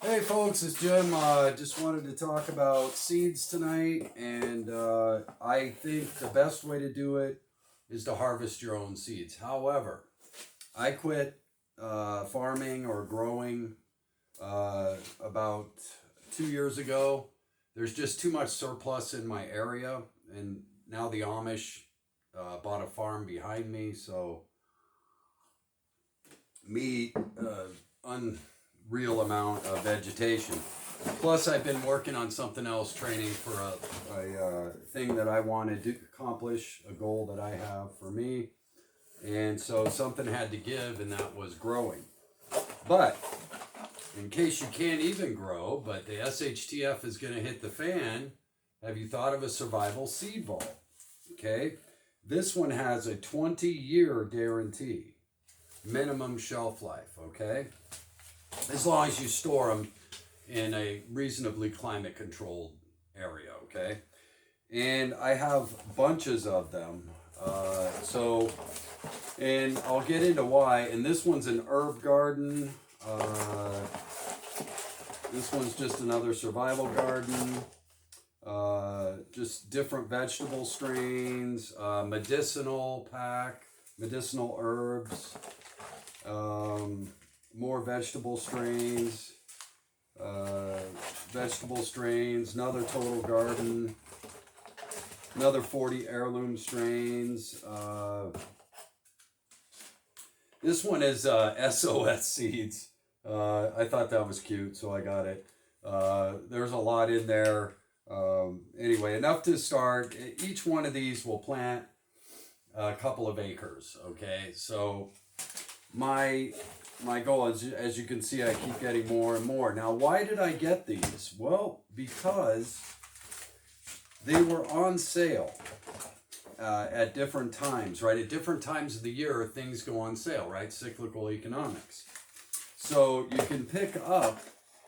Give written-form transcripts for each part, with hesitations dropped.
Hey folks, it's Jim. Just wanted to talk about seeds tonight, and I think the best way to do it is to harvest your own seeds. However, I quit farming or growing about 2 years ago. There's just too much surplus in my area, and now the Amish bought a farm behind me, so me unreal amount of vegetation. Plus, I've been working on something else, training for a thing that I wanted to accomplish, a goal that I have for me. And so something had to give, and that was growing. But in case you can't even grow, but the SHTF is going to hit the fan, have you thought of a survival seed vault? Okay. This one has a 20-year guarantee, minimum shelf life, okay? As long as you store them in a reasonably climate controlled area, okay? And I have bunches of them. And I'll get into why. And this one's an herb garden. This one's just another survival garden. Just different vegetable strains, medicinal pack, medicinal herbs, more vegetable strains, another total garden, another 40 heirloom strains. This one is SOS seeds. I thought that was cute, so I got it. There's a lot in there. Anyway, enough to start. Each one of these will plant a couple of acres, okay? So my goal is, as you can see, I keep getting more and more. Now, why did I get these? Well, because they were on sale at different times, right? At different times of the year, things go on sale, right? Cyclical economics. So you can pick up,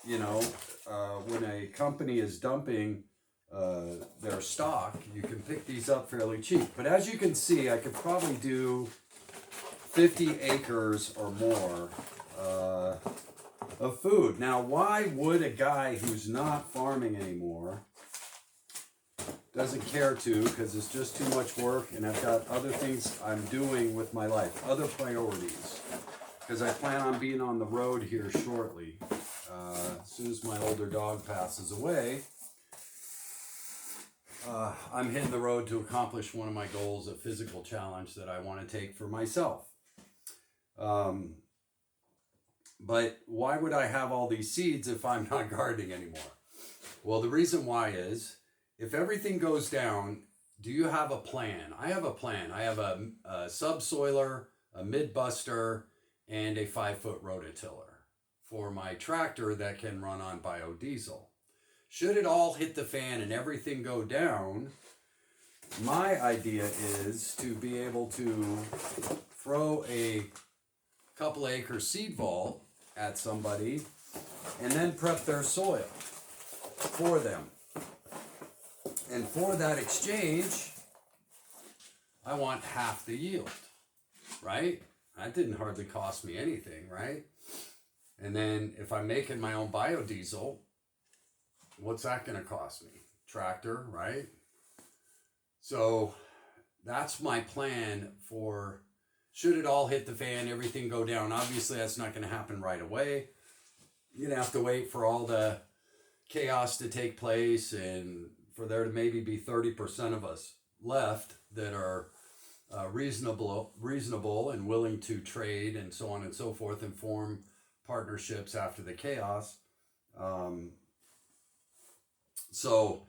when a company is dumping their stock, you can pick these up fairly cheap. But as you can see, I could probably do 50 acres or more of food. Now, why would a guy who's not farming anymore, doesn't care to, because it's just too much work and I've got other things I'm doing with my life, other priorities, because I plan on being on the road here shortly. As soon as my older dog passes away, I'm hitting the road to accomplish one of my goals, a physical challenge that I want to take for myself. But why would I have all these seeds if I'm not gardening anymore? Well, the reason why is, if everything goes down, do you have a plan? I have a plan. I have a subsoiler, a mid-buster, and a 5-foot rototiller for my tractor that can run on biodiesel. Should it all hit the fan and everything go down, my idea is to be able to throw a couple acre seed vault at somebody and then prep their soil for them. And for that exchange, I want half the yield, right? That didn't hardly cost me anything, right? And then if I'm making my own biodiesel, what's that going to cost me? Tractor, right? So that's my plan for, should it all hit the fan, everything go down. Obviously, that's not going to happen right away. You're going to have to wait for all the chaos to take place and for there to maybe be 30% of us left that are reasonable and willing to trade and so on and so forth and form partnerships after the chaos. So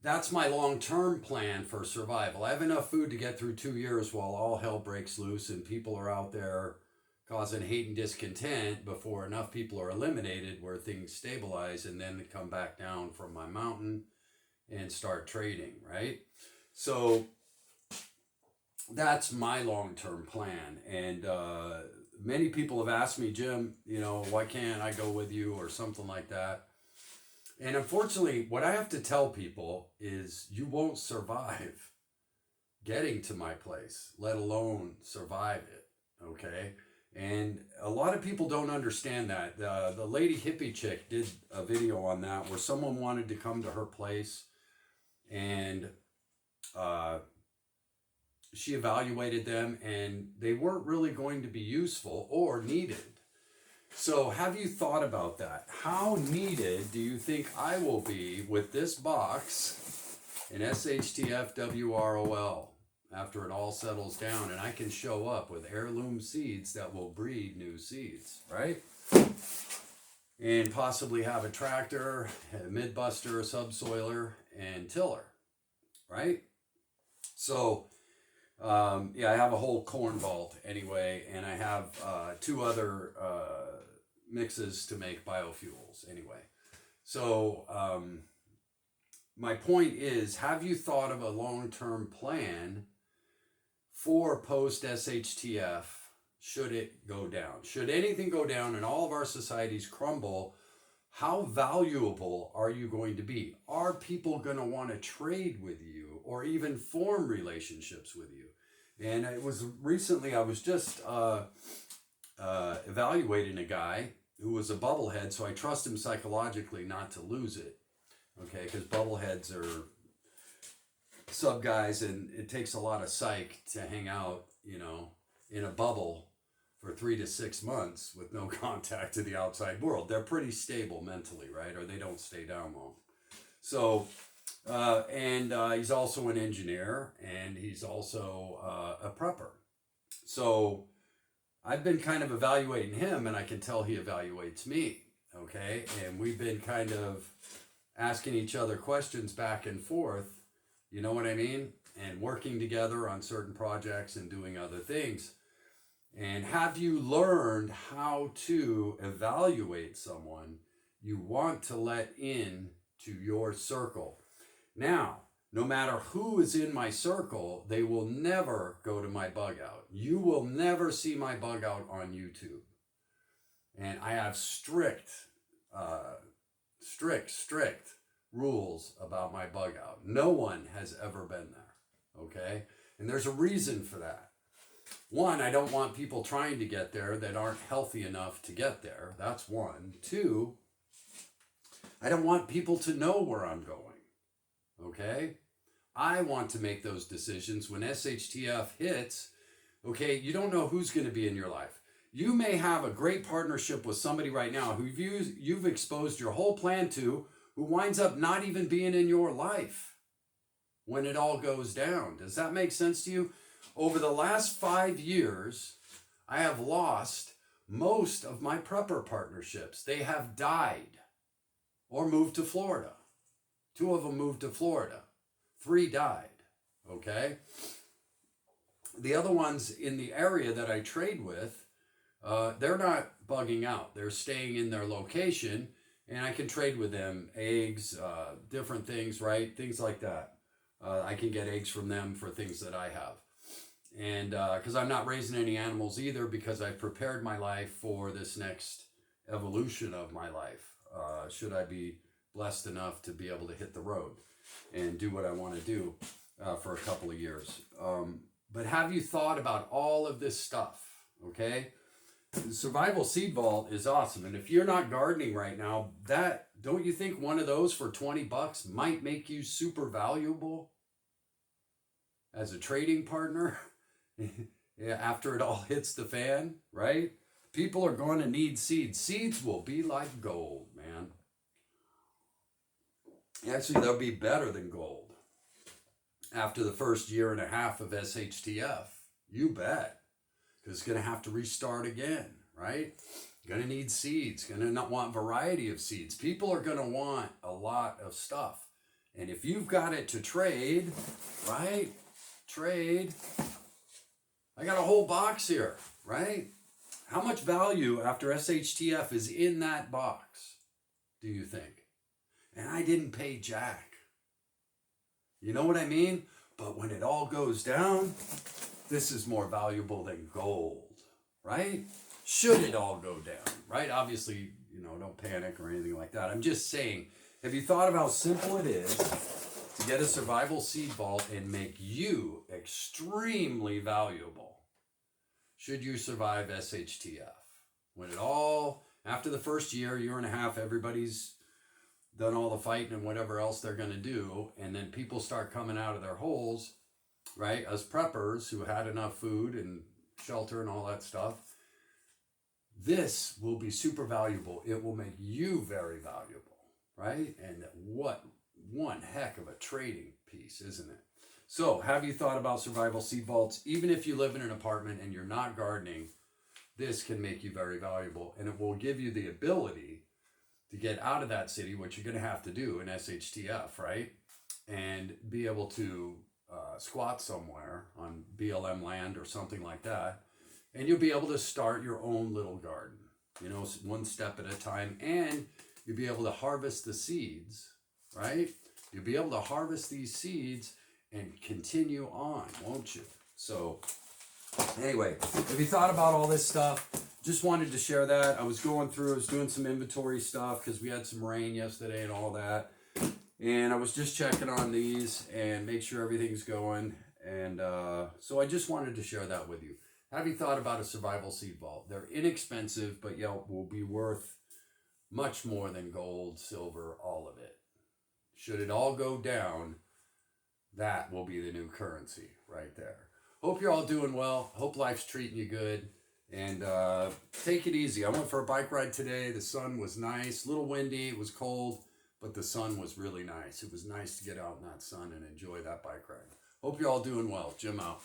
that's my long-term plan for survival. I have enough food to get through 2 years while all hell breaks loose and people are out there causing hate and discontent before enough people are eliminated where things stabilize and then come back down from my mountain and start trading, right? So that's my long-term plan. And many people have asked me, Jim, why can't I go with you or something like that? And unfortunately, what I have to tell people is you won't survive getting to my place, let alone survive it, okay? And a lot of people don't understand that. The lady hippie chick did a video on that where someone wanted to come to her place, and she evaluated them, and they weren't really going to be useful or needed. So have you thought about that? How needed do you think I will be with this box in SHTF WROL after it all settles down, and I can show up with heirloom seeds that will breed new seeds, right? And possibly have a tractor, a midbuster, a subsoiler, and tiller, right? So yeah, I have a whole corn vault anyway, and I have 2 other mixes to make biofuels anyway. So my point is, have you thought of a long-term plan for post-SHTF should it go down? Should anything go down and all of our societies crumble, how valuable are you going to be? Are people going to want to trade with you or even form relationships with you? And it was recently, I was just evaluating a guy who was a bubblehead, so I trust him psychologically not to lose it, okay? Because bubbleheads are sub guys, and it takes a lot of psych to hang out, you know, in a bubble for 3 to 6 months with no contact to the outside world. They're pretty stable mentally, right? Or they don't stay down long. So, he's also an engineer, and he's also a prepper. So I've been kind of evaluating him, and I can tell he evaluates me, okay? And we've been kind of asking each other questions back and forth, you know what I mean? And working together on certain projects and doing other things. And have you learned how to evaluate someone you want to let in to your circle? Now, no matter who is in my circle, they will never go to my bug out. You will never see my bug out on YouTube. And I have strict rules about my bug out. No one has ever been there, okay? And there's a reason for that. One, I don't want people trying to get there that aren't healthy enough to get there. That's one. Two, I don't want people to know where I'm going, okay? I want to make those decisions when SHTF hits. Okay, you don't know who's going to be in your life. You may have a great partnership with somebody right now who you've exposed your whole plan to, who winds up not even being in your life when it all goes down. Does that make sense to you? Over the last 5 years, I have lost most of my prepper partnerships. They have died or moved to Florida. 2 of them moved to Florida. 3 died, okay? The other ones in the area that I trade with, they're not bugging out. They're staying in their location, and I can trade with them eggs, different things, right? Things like that. I can get eggs from them for things that I have. And because I'm not raising any animals either, because I've prepared my life for this next evolution of my life. Should I be blessed enough to be able to hit the road and do what I want to do for a couple of years. But have you thought about all of this stuff, okay? The Survival Seed Vault is awesome. And if you're not gardening right now, don't you think one of those for $20 might make you super valuable as a trading partner? Yeah, after it all hits the fan, right? People are going to need seeds. Seeds will be like gold, man. Actually, they'll be better than gold after the first 1.5 years of SHTF. You bet. Because it's going to have to restart again, right? Going to need seeds. Going to not want variety of seeds. People are going to want a lot of stuff. And if you've got it to trade, right? Trade. I got a whole box here, right? How much value after SHTF is in that box, do you think? And I didn't pay jack. You know what I mean? But when it all goes down, this is more valuable than gold, right? Should it all go down, right? Obviously, don't panic or anything like that. I'm just saying, have you thought of how simple it is to get a survival seed vault and make you extremely valuable? should you survive SHTF. When it all, after the first year and a half, everybody's done all the fighting and whatever else they're going to do, and then people start coming out of their holes, right? As preppers who had enough food and shelter and all that stuff, this will be super valuable. It will make you very valuable, right? And what one heck of a trading piece, isn't it? So, have you thought about survival seed vaults? Even if you live in an apartment and you're not gardening, this can make you very valuable, and it will give you the ability to get out of that city, which you're going to have to do in SHTF, right? And be able to squat somewhere on BLM land or something like that. And you'll be able to start your own little garden, you know, one step at a time. And you'll be able to harvest the seeds, right? You'll be able to harvest these seeds and continue on, won't you? So anyway, if you thought about all this stuff, just wanted to share that. I was going through, I was doing some inventory stuff because we had some rain yesterday and all that. And I was just checking on these and make sure everything's going. And so I just wanted to share that with you. Have you thought about a survival seed vault? They're inexpensive, but yet will be worth much more than gold, silver, all of it. Should it all go down, that will be the new currency right there. Hope you're all doing well. Hope life's treating you good. And take it easy. I went for a bike ride today. The sun was nice, a little windy, it was cold, but the sun was really nice. It was nice to get out in that sun and enjoy that bike ride. Hope you're all doing well. Jim out.